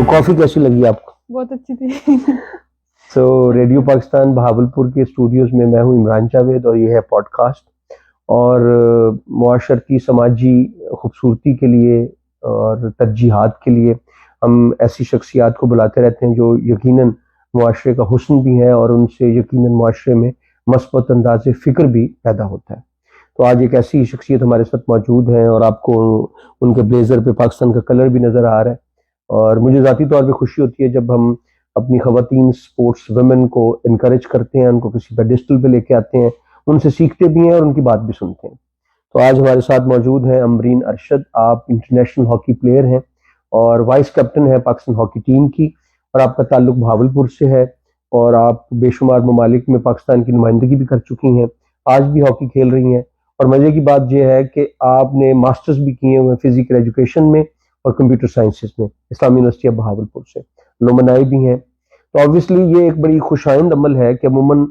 Coffee कैसी लगी आपको? बहुत अच्छी थी। रेडियो पाकिस्तान बहावलपुर के स्टूडियोज में मैं हूं इमरान जावेद और ये है पॉडकास्ट। और मुआशरती समाजी खूबसूरती के लिए और तरजीहात के लिए हम ऐसी शख्सियात को बुलाते रहते हैं जो यकीनन मुआशरे का हुस्न भी है और उनसे यकीनन मुआशरे में मस्बत अंदाज़ फ़िक्र भी पैदा होता है। तो आज एक ऐसी शख्सियत हमारे साथ मौजूद है और आपको उनके ब्लेज़र पे पाकिस्तान का कलर भी नज़र आ रहा है। और मुझे ज़ाती तौर पे खुशी होती है जब हम अपनी ख़वातीन स्पोर्ट्स वुमेन को इनकरेज करते हैं, उनको किसी पेडिस्टल पे लेके आते हैं, उनसे सीखते भी हैं और उनकी बात भी सुनते हैं। तो आज हमारे साथ मौजूद हैं अमरीन अरशद। आप इंटरनेशनल हॉकी प्लेयर हैं और वाइस कैप्टन हैं पाकिस्तान हॉकी टीम की, और आपका ताल्लुक बहावलपुर से है और आप बेशुमार ममालिक में पाकिस्तान की नुमाइंदगी भी कर चुकी हैं, आज भी हॉकी खेल रही हैं। और मज़े की बात यह है कि आपने मास्टर्स भी किए हुए हैं फिजिकल एजुकेशन में और कंप्यूटर साइंसेज में इस्लामी यूनिवर्सिटी ऑफ बहावलपुर से, लुमनाई भी हैं। तो ऑब्वियसली ये एक बड़ी खुशाइंद अमल है कि अमूमन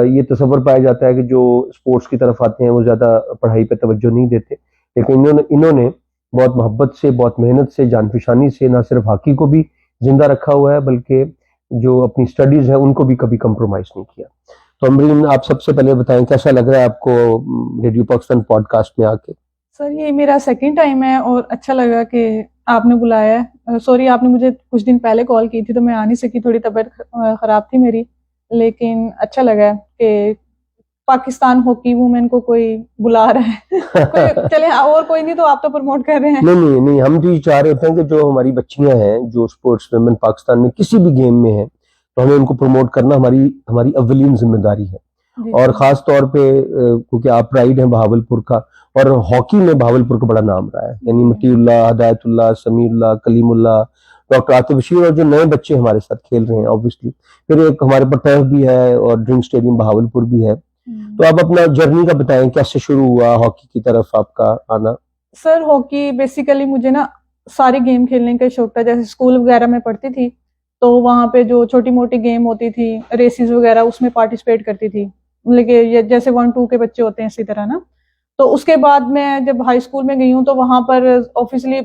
ये तसव्वुर पाया जाता है कि जो स्पोर्ट्स की तरफ आते हैं वो ज़्यादा पढ़ाई पे तवज्जो नहीं देते, लेकिन इन्होंने बहुत मोहब्बत से, बहुत मेहनत से, जानफिशानी से ना सिर्फ हॉकी को भी जिंदा रखा हुआ है बल्कि जो अपनी स्टडीज़ है उनको भी कभी कंप्रोमाइज़ नहीं किया। तो अमरीन, आप सबसे पहले बताएं कैसा लग रहा है आपको रेडियो पाकिस्तान पॉडकास्ट में आके? सर ये मेरा सेकंड टाइम है और अच्छा लगा कि आपने बुलाया है। सॉरी, आपने मुझे कुछ दिन पहले कॉल की थी तो मैं आ नहीं सकी, थोड़ी तबीयत खराब थी मेरी, लेकिन अच्छा लगा कि पाकिस्तान हॉकी वुमेन को कोई बुला रहा है। कोई चले, और कोई नहीं तो आप तो प्रमोट कर रहे हैं। नहीं नहीं नहीं, हम तो ये चाह रहे होते हैं कि जो हमारी बच्चियां हैं जो स्पोर्ट्स वुमेन पाकिस्तान में किसी भी गेम में हैं, तो हमें उनको प्रमोट करना हमारी हमारी अव्वलीन जिम्मेदारी है। और ख़ास तौर पे क्योंकि आप प्राइड हैं बहावलपुर का, और हॉकी में बहावलपुर का बड़ा नाम रहा है, यानी मतीउल्लाह, हदायतुल्लाह, समीउल्लाह, कलीमुल्लाह, डॉक्टर आतिफ बशीर, और जो नए बच्चे हमारे साथ खेल रहे हैं ऑब्वियसली। फिर एक हमारे पास टर्फ भी है और ड्रिंक स्टेडियम बहावलपुर भी है। तो आप अपना जर्नी का बताएं, कैसे शुरू हुआ हॉकी की तरफ आपका आना? सर हॉकी बेसिकली मुझे ना सारे गेम खेलने का शौक था। जैसे स्कूल वगैरह में पढ़ती थी तो वहाँ पे जो छोटी मोटी गेम होती थी, रेसेस वगैरह, उसमें पार्टिसिपेट करती थी, लेकिन ये जैसे 1-2 के बच्चे होते हैं इसी तरह ना। तो उसके बाद मैं जब हाई स्कूल में गई हूँ तो वहाँ पर ऑब्वियसली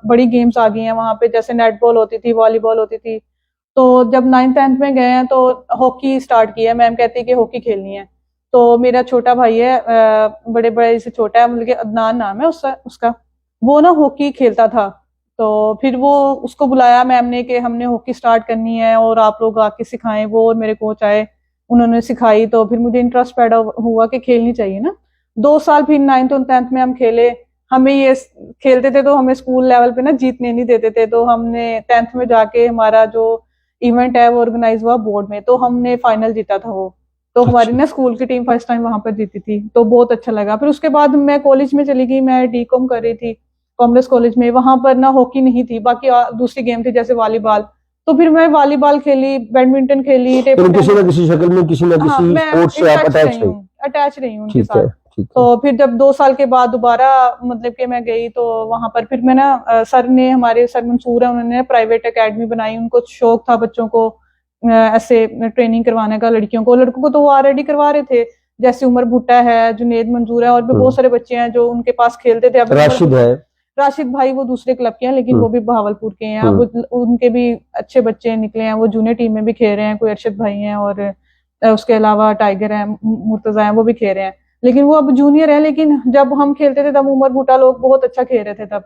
बड़ी गेम्स आ गई हैं वहाँ पे, जैसे नेटबॉल होती थी, वॉलीबॉल होती थी। तो जब 9th-10th में गए हैं तो हॉकी स्टार्ट किया, मैम कहती है कि हॉकी खेलनी है। तो मेरा छोटा भाई है, बड़े बड़े से छोटा है, मतलब कि अदनान नाम है उसका, वो ना हॉकी खेलता था। तो फिर वो उसको बुलाया मैम ने कि हमने हॉकी स्टार्ट करनी है और आप लोग आके सिखाएं। वो और मेरे कोच आए, उन्होंने सिखाई, तो फिर मुझे इंटरेस्ट पैदा हुआ कि खेलनी चाहिए ना। 2 साल फिर 9th और 10th में हम खेले। हमें ये खेलते थे तो हमें स्कूल लेवल पे ना जीतने नहीं देते थे, तो हमने 10th में जाके हमारा जो इवेंट है वो ऑर्गेनाइज हुआ बोर्ड में, तो हमने फाइनल जीता था वो। तो हमारी ना स्कूल की टीम फर्स्ट टाइम वहां पर जीती थी, तो बहुत अच्छा लगा। फिर उसके बाद मैं कॉलेज में चली गई, मैं डीकॉम कर रही थी कॉमर्स कॉलेज में। वहां पर ना हॉकी नहीं थी, बाकी दूसरी गेम थी जैसे वॉलीबॉल। तो फिर मैं वॉलीबॉल खेली, बैडमिंटन खेली, टेबल किसी ना टेनिस। किसी शक्ल में किसी ना हाँ, किसी मैं स्पोर्ट्स से आप अटैच रही हूँ उनके ठीक है, साथ। ठीक है। तो फिर जब 2 साल के बाद दोबारा मतलब कि मैं गई तो वहां पर फिर मैं ना सर ने, हमारे सर मंसूर है, उन्होंने प्राइवेट एकेडमी बनाई। उनको शौक था बच्चों को ऐसे ट्रेनिंग करवाने का, लड़कियों को। लड़कों को तो वो ऑलरेडी करवा रहे थे, जैसे उमर भुट्टा है, जुनेद मंजूर है, और भी बहुत सारे बच्चे हैं जो उनके पास खेलते थे। अभी राशिद है, राशिद भाई वो दूसरे क्लब के हैं, लेकिन वो भी बहावलपुर के हैं। अब उनके भी अच्छे बच्चे निकले हैं, वो जूनियर टीम में भी खेल रहे हैं। कोई अरशद भाई हैं और उसके अलावा टाइगर है, मुर्तजा है, वो भी खेल रहे हैं। लेकिन वो अब जूनियर है, लेकिन जब हम खेलते थे तब उमर भुट्टा लोग बहुत अच्छा खेल रहे थे तब।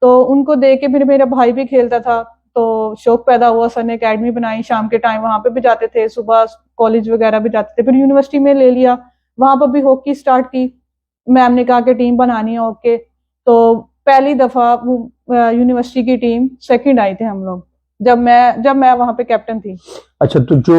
तो उनको देख के फिर मेरा भाई भी खेलता था, तो शौक पैदा हुआ। सर ने एकेडमी बनाई, शाम के टाइम वहां पे भी जाते थे, सुबह कॉलेज वगैरह भी जाते थे। फिर यूनिवर्सिटी में ले लिया, वहां पर भी हॉकी स्टार्ट की। मैम ने कहा कि टीम बनानी है हॉकी। तो पहली दफा यूनिवर्सिटी की टीम सेकंड आई थे हम लोग, जब मैं वहां पे कैप्टन थी। अच्छा, तो जो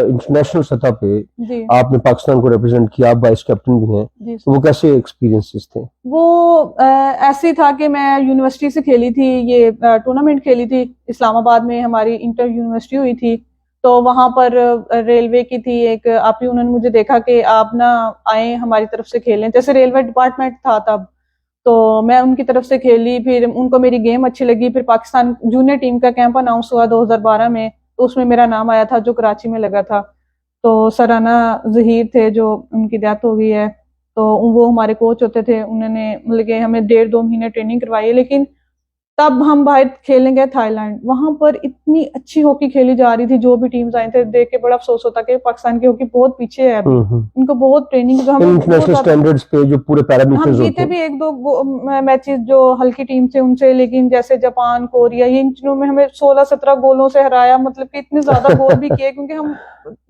इंटरनेशनल सतह पे जी आपने पाकिस्तान को रिप्रेजेंट किया, आप वाइस कैप्टन भी हैं, जी। तो वो कैसे एक्सपीरियंसेस थे? वो ऐसे ही था कि मैं यूनिवर्सिटी से खेली थी, ये टूर्नामेंट खेली थी इस्लामाबाद में, हमारी इंटर यूनिवर्सिटी हुई थी। तो वहां पर रेलवे की थी एक आप ही, उन्होंने मुझे देखा कि आप ना आए हमारी तरफ से खेलें, जैसे रेलवे डिपार्टमेंट था तब। तो मैं उनकी तरफ से खेली, फिर उनको मेरी गेम अच्छी लगी। फिर पाकिस्तान जूनियर टीम का कैंप अनाउंस हुआ 2012 में, तो उसमें मेरा नाम आया था, जो कराची में लगा था। तो सराना जहीर थे, जो उनकी डेथ हो गई है, तो वो हमारे कोच होते थे। उन्होंने मतलब कि हमें 1.5-2 महीने ट्रेनिंग करवाई है। लेकिन तब हम बाहर खेलने गए थाईलैंड, वहां पर इतनी अच्छी हॉकी खेली जा रही थी, जो भी टीम्स आई थे देख के बड़ा अफसोस होता कि पाकिस्तान की हॉकी बहुत पीछे है अभी। इनको बहुत ट्रेनिंग, जो हमें बहुत इंटरनेशनल ज्यादा, स्टैंडर्ड्स पे जो पूरे हम पैरामीटर्स होते जीते हैं। भी एक दो मैचेस जो हल्की टीम थे उनसे, लेकिन जैसे जापान, कोरिया, ये इन चीजों में हमें 16-17 गोलों से हराया, मतलब कि इतने ज्यादा गोल भी किए, क्योंकि हम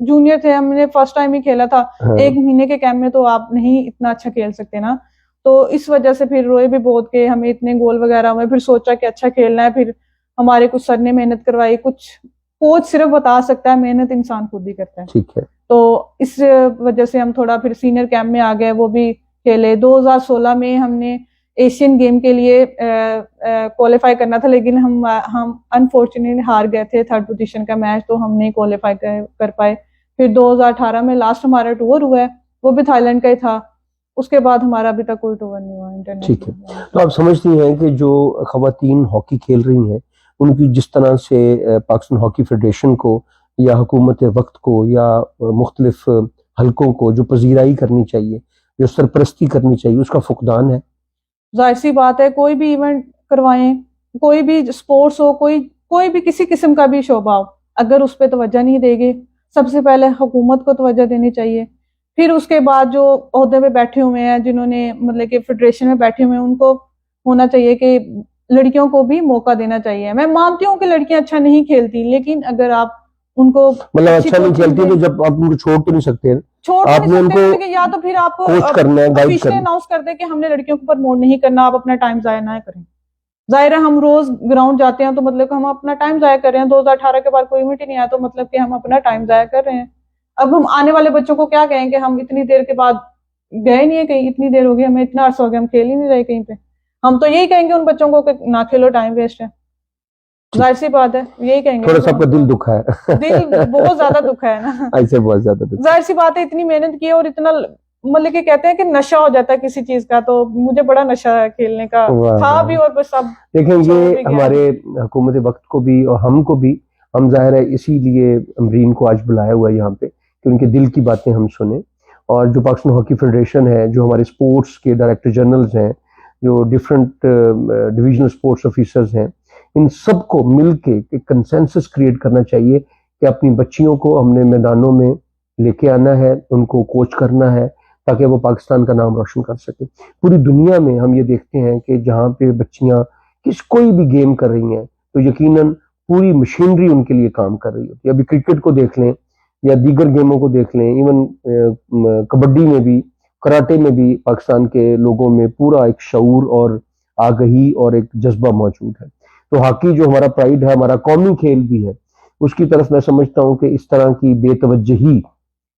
जूनियर थे, हमने फर्स्ट टाइम ही खेला था। हाँ, एक महीने के कैंप में तो आप नहीं इतना अच्छा खेल सकते ना, तो इस वजह से फिर रोए भी बहुत के हमें इतने गोल वगैरह हुए। फिर सोचा कि अच्छा खेलना है, फिर हमारे कुछ सर ने मेहनत करवाई, कुछ कोच सिर्फ बता सकता है, मेहनत इंसान खुद ही करता है। ठीक है। तो इस वजह से हम थोड़ा फिर सीनियर कैंप में आ गए, वो भी खेले। 2016 में हमने एशियन गेम के लिए क्वालिफाई करना था, लेकिन हम अनफॉर्चुनेटली हार गए थे, थर्ड पोजीशन का मैच, तो हम नहीं क्वालिफाई कर पाए। फिर 2018 में लास्ट हमारा टूर हुआ है, वो भी थाईलैंड का ही था। उसके बाद हमारा अभी तक कोई टूर नहीं हुआ ठीक है, इंटरनेशनल। तो आप समझती हैं कि जो खवातीन हॉकी खेल रही हैं उनकी जिस तरह से पाकिस्तान हॉकी फेडरेशन को या हुकूमत वक्त को या मुख्तलिफ हलकों को जो पजीराई करनी चाहिए, जो सरपरस्ती करनी चाहिए, उसका फुकदान है। जाहिर सी बात है, कोई भी इवेंट करवाएं, कोई भी स्पोर्ट्स हो, कोई कोई भी किसी किस्म का भी शोबा हो, अगर उस पर तवज्जो नहीं देंगे, सबसे पहले हुकूमत को तवज्जो देनी चाहिए। फिर उसके बाद जो ओहदे पे बैठे हुए हैं, जिन्होंने मतलब कि फेडरेशन में बैठे हुए हैं, उनको होना चाहिए कि लड़कियों को भी मौका देना चाहिए। मैं मानती हूँ कि लड़कियां अच्छा नहीं खेलती, लेकिन अगर आप उनको मतलब अच्छी अच्छा नहीं कोचिंग खेलती दें, तो जब आप उनको छोड़ तो नहीं सकते, छोड़ तो नहीं आपने सकते, उनको मतलब कि या तो फिर आपको कोच करना है, गाइड ऑफिशियली करना। अनाउंस कर दे कि हमने लड़कियों को प्रमोट नहीं करना, आप अपना टाइम जाया ना करें। जाहिर है हम रोज ग्राउंड जाते हैं, तो मतलब कि हम अपना टाइम जाया कर रहे हैं। 2018 के बाद कोई इवेंट ही नहीं आया, तो मतलब कि हम अपना टाइम जाया कर रहे हैं। अब हम आने वाले बच्चों को क्या कहेंगे, हम इतनी देर के बाद गए नहीं है कहीं, इतनी देर हो गई हमें, इतना अर्सा हो गया हम खेल ही नहीं रहे कहीं पे। हम तो यही कहेंगे उन बच्चों को कि ना खेलो, टाइम वेस्ट है। ठीक, जाहिर सी बात है, यही कहेंगे ना थोड़ा फिर सा आपका हम दिल तो। दुखा है। दिल बहुत ज्यादा दुखा है ना। ऐसे बहुत ज्यादा दुख। जाहिर सी बात है, इतनी मेहनत की है और इतना, मतलब कि कहते हैं कि नशा हो जाता है किसी चीज का, तो मुझे बड़ा नशा है खेलने का, वाह था वाह। भी, और बस अब देखें छोड़ ये भी गया हमारे है। हुकूमत वक्त को भी और हमको भी, हम जाहिर है इसीलिए अमरीन को आज बुलाया हुआ है यहाँ पे कि उनके दिल की बातें हम सुने। और जो पाकिस्तान हॉकी फेडरेशन है, जो हमारे स्पोर्ट्स के डायरेक्टर जनरल्स हैं, जो डिफरेंट डिविजनल स्पोर्ट्स ऑफिसर्स हैं, इन सबको मिल के एक कंसेंसस क्रिएट करना चाहिए कि अपनी बच्चियों को हमने मैदानों में लेके आना है, उनको कोच करना है, ताकि वो पाकिस्तान का नाम रोशन कर सके। पूरी दुनिया में हम ये देखते हैं कि जहाँ पे बच्चियाँ कोई भी गेम कर रही हैं, तो यकीनन पूरी मशीनरी उनके लिए काम कर रही होती है। अभी क्रिकेट को देख लें या दीगर गेमों को देख लें, इवन कबड्डी में भी, कराटे में भी पाकिस्तान के लोगों में पूरा एक शऊर और आगही और एक जज्बा मौजूद है। तो हॉकी जो हमारा प्राइड है, हमारा कौमी खेल भी है, उसकी तरफ मैं समझता हूँ कि इस तरह की बेतवज्जही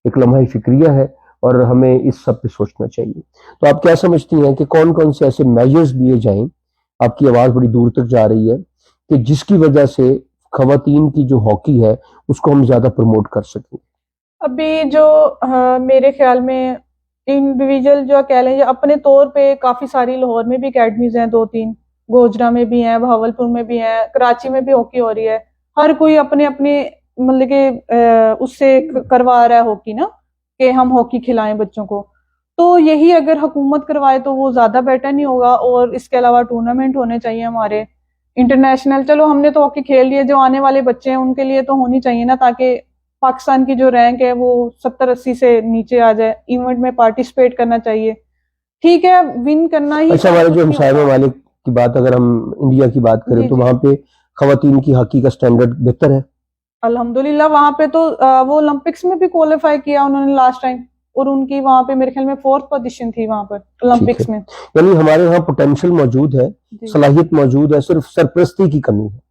एक लम्हा फिक्रिया है और हमें इस सब पे सोचना चाहिए। तो आप क्या समझती हैं कि कौन कौन से ऐसे मेजर्स लिए जाएं, आपकी आवाज बड़ी दूर तक जा रही है, कि जिसकी वजह से खवातीन की जो हॉकी है उसको हम ज्यादा प्रमोट कर सकें? अभी जो मेरे ख्याल में इंडिविजुअल जो कह लें, अपने तौर पे काफी सारी, लाहौर में भी अकेडमीज हैं 2-3, गोजरा में भी हैं, भावलपुर में भी हैं, कराची में भी हॉकी हो रही है। हर कोई अपने अपने मतलब कि उससे करवा रहा है हॉकी ना, कि हम हॉकी खिलाएं बच्चों को। तो यही अगर हुकूमत करवाए तो वो ज्यादा बेटर नहीं होगा। और इसके अलावा टूर्नामेंट होने चाहिए हमारे इंटरनेशनल। चलो हमने तो हॉकी खेल लिए, जो आने वाले बच्चे हैं उनके लिए तो होनी चाहिए ना, ताकि पाकिस्तान की जो रैंक है वो 70-80 से नीचे आ जाए। इवेंट में पार्टिसिपेट करना चाहिए, ठीक है, विन करना ही अच्छा, सब हमारे कुछ जो नहीं हमसाय होता। ममालिक की बात, अगर हम इंडिया की बात करें, जी तो जी, वहां पे खवातीन की हॉकी का स्टैंडर्ड बेहतर है। अल्हम्दुलिल्लाह वहां पे तो वो ओलंपिक्स में भी क्वालिफाई किया उन्होंने लास्ट टाइम, और उनकी वहां पे मेरे ख्याल में 4th पोजीशन थी वहां पर ठीक है, ओलंपिक्स में। यानी हमारे यहाँ पोटेंशियल मौजूद है, जी, सलाहियत मौजूद है, सिर्फ सरपरस्ती की कमी है।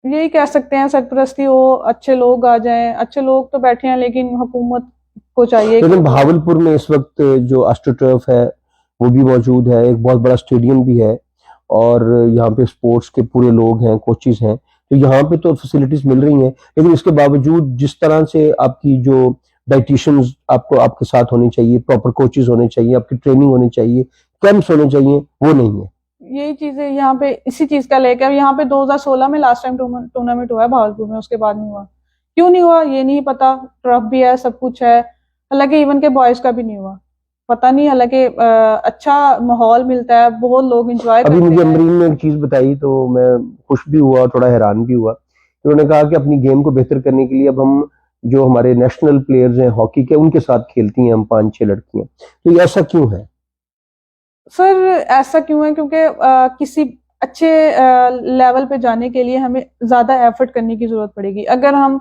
यही कह सकते हैं, सरपरस्ती हो, अच्छे लोग आ जाएं। अच्छे लोग तो बैठे हैं, लेकिन हुकूमत को चाहिए कि लेकिन वो, बहावलपुर में इस वक्त जो एस्ट्रोटर्फ है वो भी मौजूद है, एक बहुत बड़ा स्टेडियम भी है, और यहाँ पे स्पोर्ट्स के पूरे लोग हैं, कोचेस हैं, तो यहाँ पे तो फैसिलिटीज मिल रही हैं। लेकिन इसके बावजूद जिस तरह से आपकी जो डाइटिशियंस आपको आपके साथ होनी चाहिए, प्रॉपर कोचेस होने चाहिए, आपकी ट्रेनिंग होनी चाहिए, कैंप्स होने चाहिए, वो नहीं है। यही चीजें यहाँ पे इसी चीज का लेकर, यहाँ पे 2016 में लास्ट टाइम टूर्नामेंट हुआ है भागलपुर में, उसके बाद नहीं हुआ। क्यों नहीं हुआ ये नहीं पता, ट्रफ भी है, सब कुछ है, हालांकि इवन के बॉयज का भी नहीं हुआ। पता नहीं, हालांकि अच्छा माहौल मिलता है, बहुत लोग एंजॉय अभी करते मुझे हैं। अमरीन ने एक चीज बताई तो मैं खुश भी हुआ और थोड़ा हैरान भी हुआ। उन्होंने कहा कि अपनी गेम को बेहतर करने के लिए अब हम जो हमारे नेशनल प्लेयर्स हैं हॉकी के उनके साथ खेलती हैं हम 5-6 लड़कियां। तो ये ऐसा क्यों है? सर ऐसा क्यों है, क्योंकि किसी अच्छे लेवल पे जाने के लिए हमें ज्यादा एफर्ट करने की जरूरत पड़ेगी। अगर हम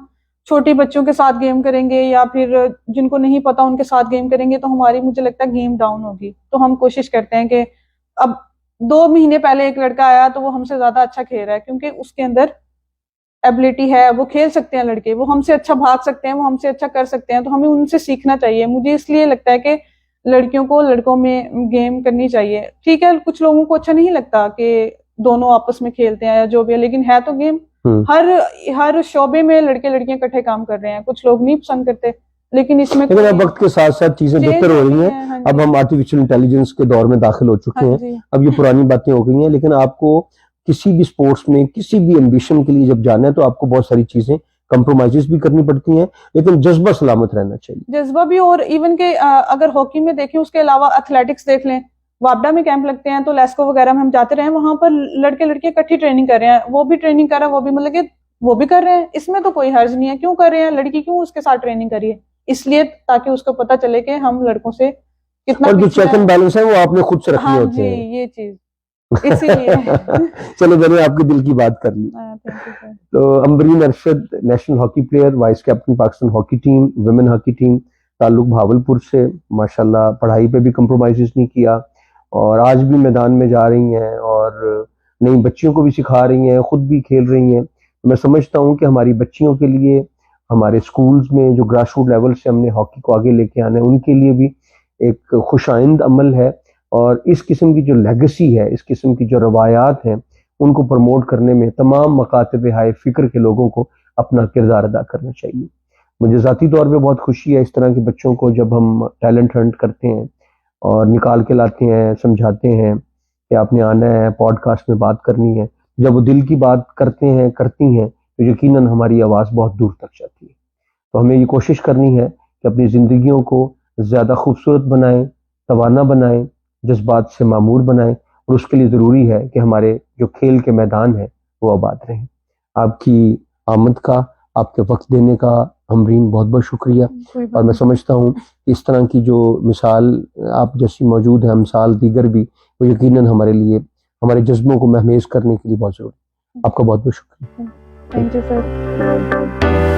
छोटी बच्चों के साथ गेम करेंगे या फिर जिनको नहीं पता उनके साथ गेम करेंगे तो हमारी, मुझे लगता है, गेम डाउन होगी। तो हम कोशिश करते हैं कि अब 2 महीने पहले एक लड़का आया तो वो हमसे ज्यादा अच्छा खेल रहा है, क्योंकि उसके अंदर एबिलिटी है, वो खेल सकते हैं लड़के, वो हमसे अच्छा भाग सकते हैं, वो हमसे अच्छा कर सकते हैं, तो हमें उनसे सीखना चाहिए। मुझे इसलिए लगता है कि लड़कियों को लड़कों में गेम करनी चाहिए। ठीक है, कुछ लोगों को अच्छा नहीं लगता कि दोनों आपस में खेलते हैं या जो भी है, लेकिन है तो गेम। हर हर शोबे में लड़के लड़कियां इकट्ठे काम कर रहे हैं, कुछ लोग नहीं पसंद करते, लेकिन इसमें लेकिन अब वक्त के साथ साथ चीजें चेंज बेहतर हो हो रही गई हैं। है। हाँ अब जी, हम आर्टिफिशियल इंटेलिजेंस के दौर में दाखिल हो चुके हाँ हैं। जी, अब ये पुरानी बातें हो गई हैं, लेकिन आपको किसी भी स्पोर्ट्स में किसी भी एम्बिशन के लिए जब जाना है तो आपको बहुत सारी चीजें कंप्रोमाइजेस भी करनी पड़ती हैं, लेकिन जज्बा सलामत रहना चाहिए। जज्बा भी। और इवन के अगर हॉकी में देखें, उसके अलावा एथलेटिक्स देख लें, वापडा में कैंप लगते हैं तो लेस्को वगैरह में हम जाते रहे, वहां पर लड़के लड़कियां इकट्ठी ट्रेनिंग कर रहे हैं, वो भी ट्रेनिंग कर रहा है, वो भी मतलब कि वो भी कर रहे हैं, इसमें तो कोई हर्ज नहीं है। क्यों कर रहे हैं? लड़की क्यों उसके साथ ट्रेनिंग करिए? इसलिए ताकि उसको पता चले कि हम लड़कों से कितना और जो पीछे चेक एंड है। बैलेंस है वो आपने खुद से रखने हाँ होते जी, हैं। ये चीज इसीलिए। चलो, मैंने आपके दिल की बात कर ली। Thank you sir. तो Ambreen Arshad, national hockey player, vice captain Pakistan hockey team, women hockey team, ताल्लुक भावलपुर से। माशाल्लाह पढ़ाई पे भी कंप्रोमाइज़ नहीं किया और आज भी मैदान में जा रही हैं और नई बच्चियों को भी सिखा रही हैं, खुद भी खेल रही हैं। मैं समझता हूँ कि हमारी बच्चियों के लिए हमारे स्कूल्स में जो ग्रास रूट लेवल से हमने हॉकी को आगे लेके आना है उनके लिए भी एक खुशाइंद अमल है। और इस किस्म की जो लेगेसी है, इस किस्म की जो रवायात हैं, उनको प्रमोट करने में तमाम मकातब हाय फ़िक्र के लोगों को अपना किरदार अदा करना चाहिए। मुझे ज़ाती तौर पे बहुत खुशी है इस तरह के बच्चों को जब हम टैलेंट हंट करते हैं और निकाल के लाते हैं, समझाते हैं कि आपने आना है, पॉडकास्ट में बात करनी है। जब वो दिल की बात करते हैं, करती हैं, तो यकीनन हमारी आवाज़ बहुत दूर तक जाती है। तो हमें ये कोशिश करनी है कि अपनी ज़िंदगियों को ज़्यादा खूबसूरत बनाएं, तवाना बनाएं, जज्बात से मामूर बनाएं, और उसके लिए ज़रूरी है कि हमारे जो खेल के मैदान हैं वो आबाद रहें। आपकी आमद का, आपके वक्त देने का अमरीन बहुत बहुत शुक्रिया। कोई और बात मैं नहीं। समझता हूँ इस तरह की जो मिसाल आप जैसी मौजूद है, मिसाल दीगर भी, वो यकीनन हमारे लिए हमारे जज्बों को महमेज करने के लिए बहुत ज़रूरी है। आपका बहुत बहुत शुक्रिया। Thank you sir.